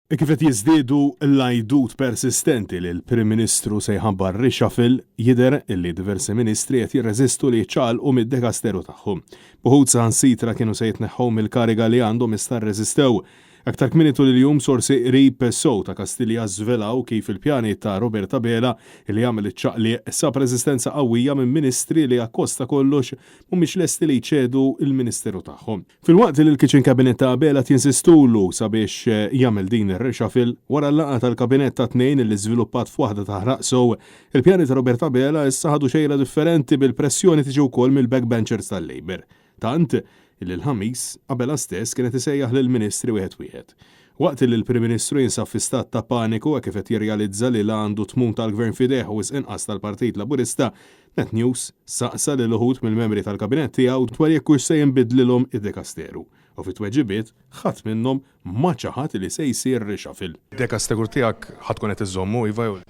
Kif qed jiżdiedu l-għajdut persistenti li l-Prim Ministru se jħabbar reshuffle jidher li diversi ministri qed jirreżistu li jċċaqalqu mid-dekasteru tagħhom. Buħud saħansitra kienu se jitneħħu mill-kariga li għandhom iżda rreżistew. Aktar kmieni tul il-jum sorsi qrib sew ta' Kastilja żvelaw kif il-pjani ta' Roberta Bela li jagħmel iċ-ċaqliq sab reżistenza qawwija minn ministri li akkosta kollox mhumiex lesti li jċedu il-Ministeru tagħhom. Filwaqt li l-Kitchen Cabinet ta' Bela tinsistulu sabiex jagħmel din ir-reshuffle wara l-laqgħa tal-Kabinett ta' tnejn li żviluppat f'waħda ta' ħraqsow, il-pjani ta' Roberta Bela issa ħadu xejra differenti bil-pressjoni tiġi wkoll mill-backbenchers tal-Labor. Tant illi l-ħamis qabela stess kienet isejjaħ lill-Ministri wieħed. Waqt li l-Prim Ministru jinsab fi stat ta' paniku kif qed jirrealizza li għandu tmum tal-Gvern fideh u inqas tal-Partit Laburista, Net News saqsa lil uħud mill-membri tal-Kabinett tiegħu dwar jekk hux se jinbidlilhom id-dekasteru. U fit-tweġibiet ħadd minnhom ma ċaħat li se jsir reshuffle. Id-dekasteru tiegħek ħadd tkun qed iżommu iva jew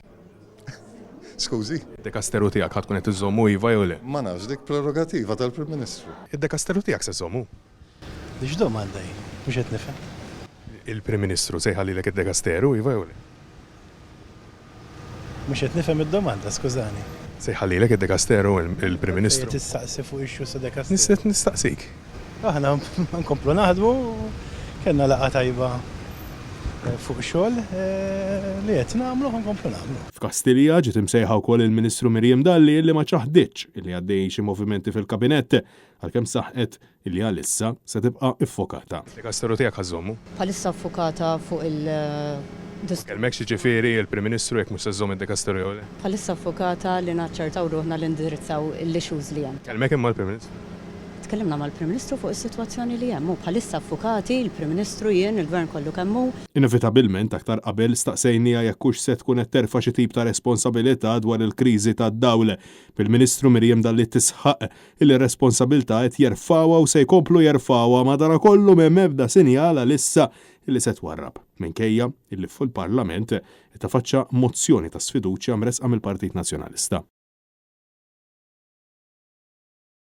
Skużi? id-dekasteru tiegħek ħadd tkun qed iżommu iva jew le? Ma nafx dik prerogativa tal-Prim Ministru. Id-dekasteru tiegħek se żommu. Dix domanda hi, mhux qed nifhem. Il-Prim Ministru se jħallilek id-dekasteru iva jew le? Mhux qed nifhem id-domanda, skużani. Se jħallilek id-dekasteru il-Prim Ministru. Tistaqsi fuq ix-xu sa dekas. Nistaqsik. Aħna nkomplu naħdmu, kellna laqgħa tajba fuq xogħol li qed nagħmlu nkomplu nagħmlu. F'Kastilja ġiet imsejħa wkoll il-Ministru Miriam Dalli li ma ċaħditx illi għaddej xi movimenti fil-Kabinett għalkemm saħqet illi għalissa se tibqa' iffokata. Dekasteru tiegħek ħażommu? Bħalissa affukata fuq Kelmek xi ġifieri il-Prim Ministru jekk mhux se żomm id-dekasteru jew le? bħalissa affukata li naċċertaw ruħna li indirizzaw l-issues li hemm. Kelmek imma l-Prim Ministru? Tkellimna mal-Prim Ministru fuq is-sitwazzjoni li hemm. Bħalissa affukati il-Prim Ministru jien il-Gvern kollu kemm hu. Inevitabilment aktar qabel staqsejnija jekk hux se tkun qed terfa' xi tip ta' responsabilità dwar il-kriżi tad-dawl. Bil-Ministru Miriam Dalli tisħaq il-responsabilità qed jerfgħuha u se jkomplu jerfgħuha madankollu m'hemm ebda sinjal għalissa illi se twarrab. Minkejja illi fil-Parlament qed tafaċċa mozzjoni ta' sfiduċja mresqa mill-Partit Nazzjonalista.